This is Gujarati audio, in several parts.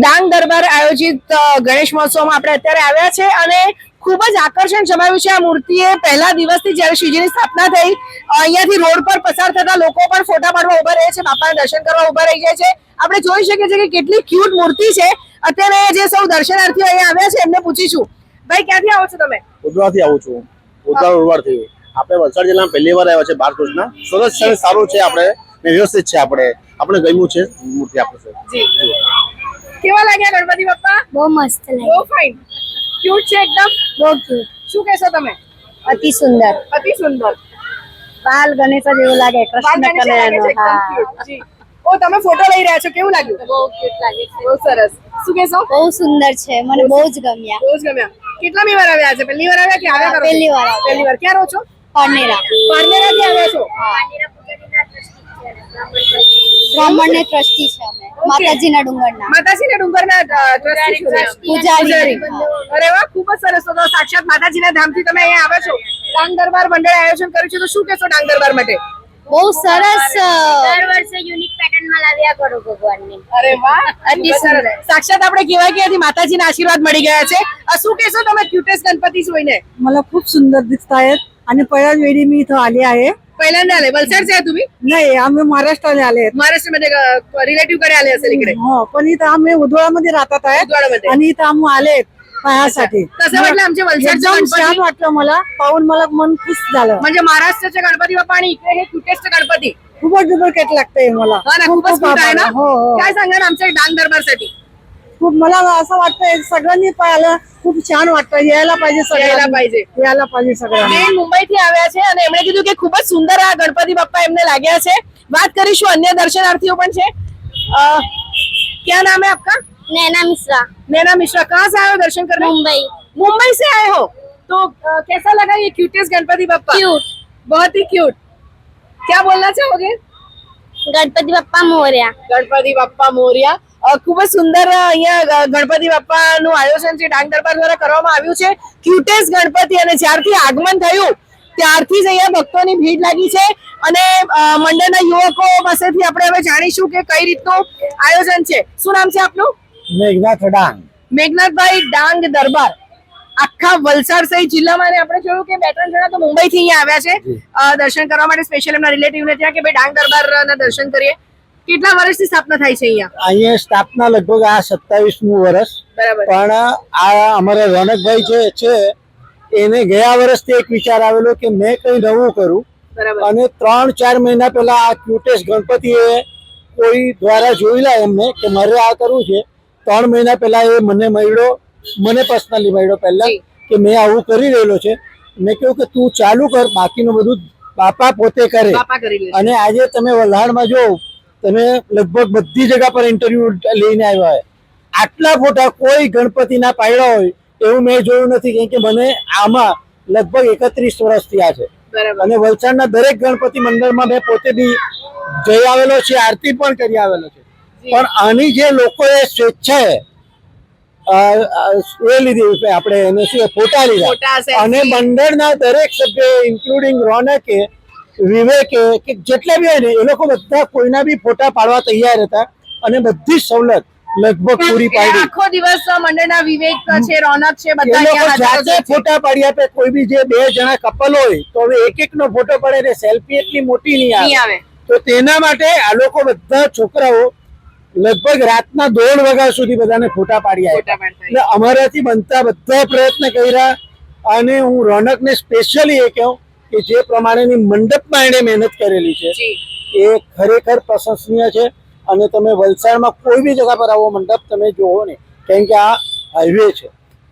ડાંગ દરબાર આયોજિત ગણેશ મહોત્સવમાં આપણે અત્યારે આવ્યા છે અને ખૂબ જ આકર્ષણ જમાવ્યું છે આ મૂર્તિએ. પહેલા દિવસથી જ્યારે શ્રીજીની સ્થાપના થઈ અહીંયાથી રોડ પર પસાર થતા લોકો પણ ફોટા પાડવા ઉભા રહે છે, બાપાના દર્શન કરવા ઉભા રહી જાય છે. આપણે જોઈ શકીએ છીએ કે કેટલી ક્યુટ મૂર્તિ છે. અત્યારે જે સૌ દર્શનાર્થીઓ અહીંયા આવ્યા છે એમને પૂછીશું. ભાઈ, ક્યાંથી આવો છો તમે? ઉદવાથી આવું છું. ઉદવાથી આપણે વલસાડ જિલ્લામાં પહેલી વાર આવ્યા છે બારકોટના. સરસ છે, સારું છે, આપણે વ્યવસ્થિત છે. આપણે ગમ્યું છે મૂર્તિ આપણે. કેવા લાગ્યા ગણપતિ બાપ્પા? બહુ મસ્ત બહુ લાગ્યું. ફાઇન, ક્યુટ છે એકદમ. બહુ ક્યુટ. શું કહેશો તમે? અતિ સુંદર. અતિ સુંદર. બાલ ગણેશ જેવું લાગે. કૃષ્ણ બાળ ગણેશ લાગે છે, એકદમ cute. જી. ઓ, તમે ફોટો લઈ રહ્યા છો, કેવું લાગ્યું? બહુ ક્યુટ લાગે છે. બહુ સરસ. શું કહેશો? બહુ સુંદર છે, મને બહુ જ ગમ્યા. બહુ જ ગમ્યા. કેટલામી વાર આવ્યા છે? પહેલી વાર આવ્યા કે આવ્યા કરો? પહેલી વાર આવ્યા. પહેલી વાર. ક્યાં રહો છો? પારનેરા. પારનેરાથી આવ્યા છો? બ્રાહ્મણ ને ટ્રસ્ટી છે અમે. માતાજીના ડુંગરના. માતાજીના ડુંગરના ટ્રસ્ટી છો? પૂજારી. અરે વાહ, ખૂબ જ સરસ. તો સાક્ષાત માતાજીના ધામથી તમે અહીંયા આવ્યા છો. ડાંગ દરબાર મંડળે આયોજન કર્યું છે, તો શું કહેશો ડાંગ દરબાર માટે? બહુ સરસ. દર વર્ષે યુનિક પેટર્નમાં લાવ્યા કરો ભગવાનને. અરે વાહ, અતિ સુંદર. સાક્ષાત આપણે કહેવાય કે માતાજીના આશીર્વાદ મળી ગયા છે. શું કહેશો તમે ક્યુટેસ્ટ गणपती જોઈને? मला खूप सुंदर दिसत आहेत आणि पहिल्याच वेळी मी इथं आले आहे. पहिल्यांदा आले? वलसाडचे आहे तुम्ही? नाही, आम्ही महाराष्ट्राला आले आहेत. महाराष्ट्रामध्ये रिलेटिव्ह कडे आले असेल इकडे? हो, पण इथं आम्ही उधळामध्ये राहतात आहेत उदवाडामध्ये. आणि इथं आम्ही आले पायासाठी. कसं वाटलं आमचे वलसाडचे एकदम गणपती? छान वाटलं मला पाहून, मला मन खुश झालं. म्हणजे महाराष्ट्राचे गणपती बाप्पा आणि इकडे हे क्युटेस्ट गणपती. खूपच डुप्लिकेट लागतंय मला. हा ना, खूप खूपच खूप cute आहे ना? आभार. हो हो, काय सांगणार आमच्या डांग दरबारसाठी? खूप मला असं वाटतंय सगळ्यांनी पाहिलं, खूप छान वाटतं. यायला पाहिजे यायला सगळ्यांनी. पाहिजे. यायला पाहिजे सगळ्यांनी. બેન મુંબઈથી આવ્યા છે અને એમણે કીધું કે ખૂબ જ સુંદર આ ગણપતિ બાપ્પા એમને લાગ્યા છે. વાત કરીશું અન્ય દર્શનાર્થીઓ પણ છે. क्या नाम है आपका? नैना मिश्रा, नैना मिश्रा. कहाँ से आए हो दर्शन करने? मुंबई. मुंबई से आए हो, तो कैसा लगा ये क्यूटेस्ट गणपति बाप्पा? क्यूट. बहुत ही क्यूट. क्या बोलना चाहोगे? गणपति बाप्पा मोरया. ગણપતિ બાપ્પા મોરયા. ખૂબ જ સુંદર અહીંયા ગણપતિ બાપ્પાનું આયોજન છે ડાંગ દરબાર દ્વારા કરવામાં આવ્યું છે. ક્યુટેસ્ટ ગણપતિ, અને જ્યારથી આગમન થયું ત્યારથી જ અહીંયા ભક્તોની ભીડ લાગી છે અને મંડળના યુવકો પાસેથી આપણે હવે જાણીશું કે કઈ રીતનું આયોજન છે. શું નામ છે આપનું? मेघनाथ डांग. મેઘનાથભાઈ. ડાંગ દરબાર આખા વલસાડ સહિત જિલ્લામાં, અને આપણે જોયું કે બે ત્રણ જણા તો મુંબઈથી અહીંયા આવ્યા છે દર્શન કરવા માટે, સ્પેશિયલ એમના રિલેટિવને ત્યાં કે ભાઈ ડાંગ દરબારના દર્શન કરીએ. કેટલા વર્ષથી સ્થાપના થાય છે અહીંયા? અહીંયા સ્થાપના લગભગ આ 27મું વર્ષ. બરાબર. પણ આ અમારા રોનકભાઈ છે એને ગયા વર્ષથી એક વિચાર આવેલો કે મેં કંઈ નવું કરું, બરાબર. અને 3-4 મહિના પહેલા આ ક્યુટેસ્ટ ગણપતિએ કોઈ દ્વારા જોયેલા એમને કે મારે આ કરવું છે. 3 મહિના પહેલા એ મને પર્સનલી મળ્યો પહેલા કે મેં આવું કરી રહેલો છે. મેં કહ્યું કે તું ચાલુ કર, બાકીનું બધું બાપા પોતે કરે. બાપા કરી લે. અને આજે તમે વલહાડમાં જો, તમે લગભગ બધી જગ્યા પર ઇન્ટરવ્યુ લઈને આવ્યા હોય, આટલા ફોટા કોઈ ગણપતિના પાડ્યા હોય એવું મેં જોયું નથી. કેમ કે મને આમાં લગભગ 31 વર્ષ થયા છે. બરાબર. અને વલસાડના દરેક ગણપતિ મંડળમાં મેં પોતે બી જઈ આવેલો છે, આરતી પણ કરી આવેલો છે. પણ આની જે લોકોએ સ્વેચ્છાએ એ લીધી, આપણે એને શું ફોટા લીધા, ફોટા, selfie. અને મંડળના દરેક સભ્ય ઇન્ક્લુડિંગ રોનકે, વિવેકે, કે જેટલા બી હોય ને એ લોકો બધા કોઈના બી ફોટા પાડવા તૈયાર હતા અને બધી સવલત લગભગ પૂરી પાડી. આખો દિવસ મંડળના વિવેક છે, રોનક છે, એ બધા લોકો અહીંયા હાજર જાતે છે. ફોટા પાડી આપે. કોઈ બી જે 2 જણા કપલ હોય તો હવે એક નો ફોટો પડે ને સેલ્ફી એટલી મોટી નહીં નહીં આવે. આવે. તો તેના માટે આ લોકો બધા છોકરાઓ લગભગ રાતના 1:30 વાગ્યા સુધી બધાને ફોટા પાડી આપ્યા. ફોટા પાડતા. એટલે અમારાથી બનતા બધા પ્રયત્ન કર્યા. અને હું રોનકને સ્પેશિયલી એ કહું કે જે પ્રમાણેની મંડપમાં એને મહેનત કરેલી છે જી. એ ખરેખર પ્રશંસનીય છે. અને તમે વલસાડમાં કોઈ બી જગ્યા પર આવો મંડપ તમે જોવો ને, કેમ કે આ હાઈવે છે,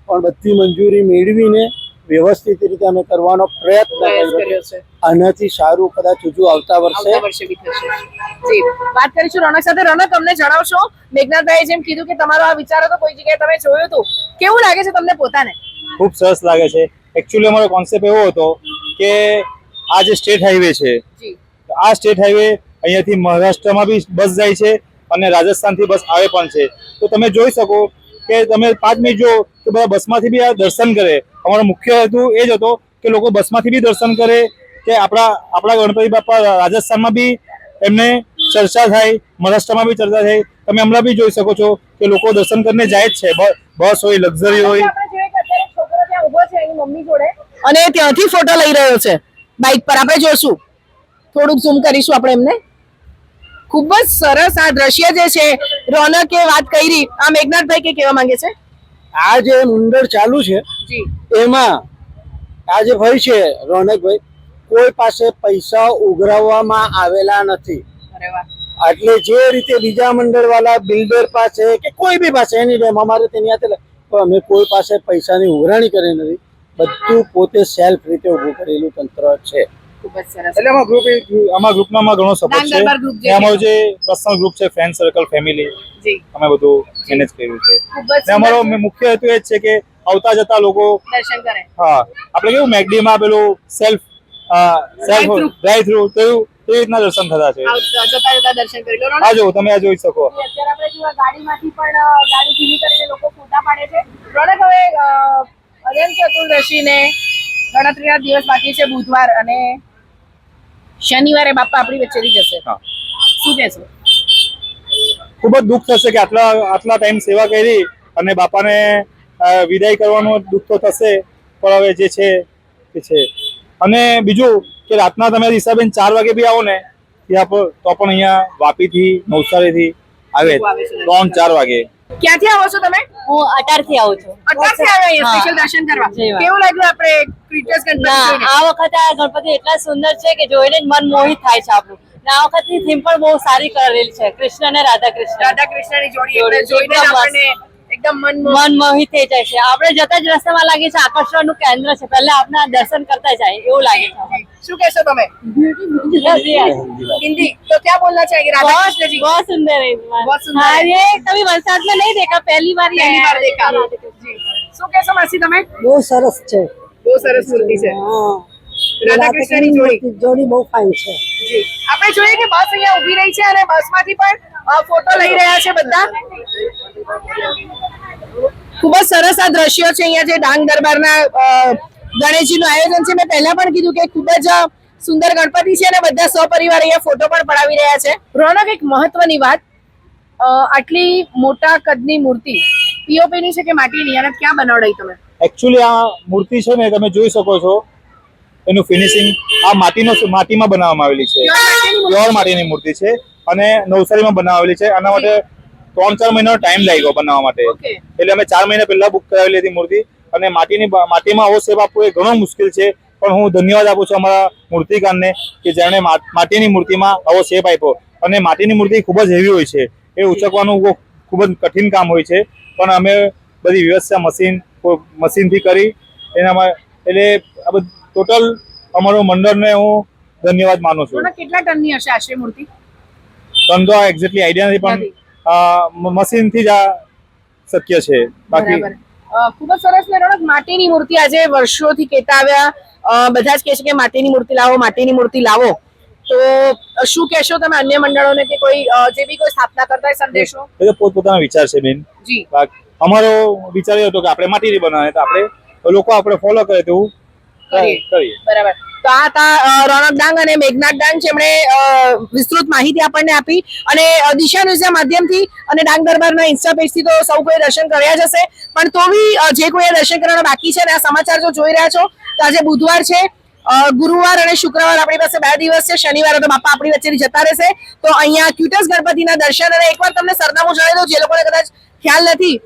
પણ બધી મંજૂરી મેળવીને વ્યવસ્થિત રીતે અમે કરવાનો પ્રયત્ન કર્યો કર્યો છે. છે. આનાથી સારું કદાચ હજુ આવતા વર્ષે. આવતા વર્ષે બી થશે. જી. વાત કરીશું રોનક સાથે. રોનક, તમને જણાવશો, મેઘનાથભાઈએ જેમ કીધું કે તમારો આ વિચાર હતો, કોઈ જગ્યાએ તમે જોયું હતું, કેવું લાગે છે તમને પોતાને? ખૂબ સરસ લાગે છે. એકચ્યુઅલી અમારો કોન્સેપ્ટ એવો હતો કે આ જે સ્ટેટ હાઈવે છે, જી. આ સ્ટેટ હાઈવે અહીંયાથી મહારાષ્ટ્રમાં બી બસ જાય છે અને રાજસ્થાનથી બસ આવે પણ છે. તો તમે જોઈ શકો કે તમે 5 મિનિટ જો તો બધા બસમાંથી બી આ દર્શન કરે. અમારો મુખ્ય હેતુ એ જ હતો કે લોકો બસમાંથી બી દર્શન કરે, કે આપણા ગણપતિ બાપા રાજસ્થાનમાં બી એમને ચર્ચા થાય, મહારાષ્ટ્રમાં બી ચર્ચા થાય. તમે હમણાં બી જોઈ શકો છો કે લોકો દર્શન કરીને જાય જ છે. બસ હોય, લક્ઝરી હોય. આપણે જોઈએ કે અત્યારે છોકરો ત્યાં ઊભો છે એની મમ્મી જોડે અને ત્યાંથી ફોટો લઈ રહ્યો છે બાઇક પર. આપણે જોશું, થોડુંક ઝૂમ કરીશું આપણે એમને. ખૂબ જ સરસ આ દ્રશ્ય જે છે. રોનકે વાત કરી, આ મેઘનાથભાઈ કે કહેવા માંગે છે? આ જે મંડળ ચાલુ છે જી એમાં આ જે ભાઈ છે રોનકભાઈ, કોઈ પાસે પૈસા ઉઘરાવવામાં આવેલા નથી. અરે વાહ. એટલે જે રીતે બીજા મંડળ વાળા બિલ્ડર પાસે કે કોઈ બી પાસે એની જેમ અમારે તેની હાથે પણ અમે કોઈ પાસે પૈસાની ઉઘરાણી કરી નથી. બધું પોતે સેલ્ફ રીતે ઉભું કરેલું તંત્ર છે. ખૂબ જ સરસ. એટલે આમાં ગ્રુપમાં ઘણો સપોર્ટ છે. દરબાર group જે ને અમારું જે પર્સનલ ગ્રુપ છે, ફ્રેન્ડ સર્કલ, ફેમિલી, જી અમે બધું મેનેજ કર્યું છે. ખૂબ જ ને અમારો સુંદર મુખ્ય હેતુ એ જ છે કે આવતા જતા લોકો, દર્શન કરે. હા, આપણે કેવું મેગડીમાં પેલું સેલ્ફ Drive-thru. ડ્રાઈવ થ્રુ તેવી રીતના દર્શન થતા છે. જતા જતા દર્શન કરી લો. આ જો તમે આ જોઈ શકો. અત્યારે આપણે જો ગાડીમાંથી પણ ગાડી ધીમી કરીને લોકો ફોટા પાડે છે. રોનક, હવે અનંત ચતુર્દશીને ગણતરીના દિવસ બાકી છે, બુધવાર અને શનિવારે બાપા આપણી વચ્ચેથી જશે. હા. શું કહેશો? ખૂબ જ દુઃખ થશે કે આટલા ટાઈમ સેવા કરી અને બાપાને વિદાય કરવાનું દુઃખ તો થશે, પણ હવે જે છે તે છે. અને બીજું કે રાતના તમે હિસાબે 4 વાગે બી આવો ને ત્યાં તો પણ અહીંયા વાપીથી, નવસારીથી આવે 3-4 વાગે. ક્યાંથી આવો છો તમે? હું 18 થી આવું છું. અત્યારથી આવ્યા અહીંયા હા. સ્પેશિયલ દર્શન કરવા. જય વાત. કેવું લાગ્યું આપણે ક્રિએટર્સ ગણપતિ ના, જોઈને? આ વખતે આ ગણપતિ એટલા સુંદર છે કે જોઈને જ મન મોહિત થાય છે આપણું. ને આ વખતની થીમ પણ બહુ સારી કરેલી છે, કૃષ્ણ અને રાધા કૃષ્ણ. રાધા કૃષ્ણની જોડી જોડી એટલે જોઈને જ એકદમ આપણને એકદમ મન મન મોહિત થઈ જાય છે. આપણે જતા જ રસ્તામાં લાગે છે આકર્ષણનું કેન્દ્ર છે, પહેલા આપના દર્શન કરતા જાય એવું લાગે છે આપણને. શું કહેશો તમે? हिंदी तो क्या बोलना चाहेंगे राधा कृष्ण जी? बहुत सुंदर है इस बार। बहुत सुंदर हाँ, है। ये कभी वलसाड में नहीं देखा, पहली बार ही पहली आया बार है। देखा जी. શું કહેશો માસી તમે? બહુ સરસ છે. બહુ સરસ મૂર્તિ છે. રાધા કૃષ્ણની જોડી. જોડી બહુ ફાઇન છે. જી. આપણે જોઈએ કે બસ અહીંયા ઊભી રહી છે અને બસમાંથી પણ ફોટો લઈ રહ્યા છે બધા. ખૂબ જ સરસ આ દ્રશ્યો છે અહીંયા જે ડાંગ દરબારના ગણેશજીનું આયોજન છે. મેં પહેલા પણ કીધું કે ખૂબ જ સુંદર ગણપતિ છે અને બધા સપરિવાર અહીંયા ફોટો પણ પડાવી રહ્યા છે. રોનક, એક મહત્વની વાત, આટલી મોટા કદની મૂર્તિ પીઓપી ની છે કે માટીની, અને ક્યાં બનાવડાઈ તમે? એકચ્યુઅલી આ મૂર્તિ છે ને તમે જોઈ શકો છો એનું ફિનિશિંગ આ માટીમાં બનાવવામાં આવેલી છે. પ્યોર માટીની મૂર્તિ છે અને નવસારીમાં બનાવેલી છે. આના માટે 3-4 મહિનાનો ટાઈમ લાગ્યો બનાવવા માટે. ઓકે. એટલે અમે 4 મહિના પહેલા બુક કરાવેલી હતી મૂર્તિ. અને માટીમાં આવો શેપ આપવો એ ઘણો મુશ્કેલ છે, પણ હું ધન્યવાદ આપું છું અમારા મૂર્તિકારને કે જેણે માટીની મૂર્તિમાં આવો શેપ આપ્યો. અને માટીની મૂર્તિ ખૂબ જ હેવી હોય છે, એ ઉચકવાનું ખૂબ જ કઠિન કામ હોય છે, પણ અમે બધી વ્યવસ્થા મશીનથી કરી એનામાં. એટલે આ બધું ટોટલ અમારું મંડળને હું ધન્યવાદ માનું છું. રોનક, કેટલા ટનની હશે આશરે મૂર્તિ? ધંધો એક્ઝેક્ટલી આઈડિયા નથી, પણ મશીનથી જ આ શક્ય છે. બાકી બરાબર. ખૂબ જ સરસ ને રોનક, માટીની મૂર્તિ આજે વર્ષોથી કહેતા આવ્યા, બધા જ કહે છે કે માટીની મૂર્તિ લાવો, માટીની મૂર્તિ લાવો. તો શું કહેશો તમે અન્ય મંડળોને કે કોઈ જે બી કોઈ સ્થાપના કરતા હોય સંદેશો? એ તો પોતપોતાનો વિચાર છે બેન. જી. અમારો વિચાર એ હતો કે આપણે માટીની બનાવીએ તો આપણે ફોલો કરે તેવું કરીએ. બરાબર. તો આ હતા રોનક ડાંગ અને મેઘનાથ ડાંગ, જેમણે વિસ્તૃત માહિતી આપણને આપી. અને દિશા ન્યૂઝના માધ્યમથી અને ડાંગ દરબારના ઇન્સ્ટા પેજથી તો સૌ કોઈ દર્શન કર્યા જ હશે, પણ તો બી જે કોઈ દર્શન કરવાના બાકી છે ને આ સમાચાર જો જોઈ રહ્યા છો તો આજે બુધવાર છે, ગુરુવાર અને શુક્રવાર આપણી પાસે 2 દિવસ છે. શનિવારે તો બાપા આપણી વચ્ચેથી જતા રહેશે. તો અહીંયા ક્યુટસ ગણપતિના દર્શન. અને એકવાર તમને સરનામું જણાવી દઉં, જે લોકોને કદાચ ખ્યાલ નથી,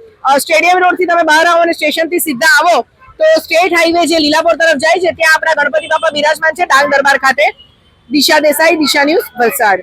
સ્ટેડિયમ રોડથી તમે બહાર આવો અને સ્ટેશનથી સીધા આવો તો સ્ટેટ હાઈવે જે લીલાપોર તરફ જાય છે ત્યાં આપણા ગણપતિ બાપા બિરાજમાન છે ડાંગ દરબાર ખાતે. દિશા દેસાઈ, દિશા ન્યૂઝ, વલસાડ.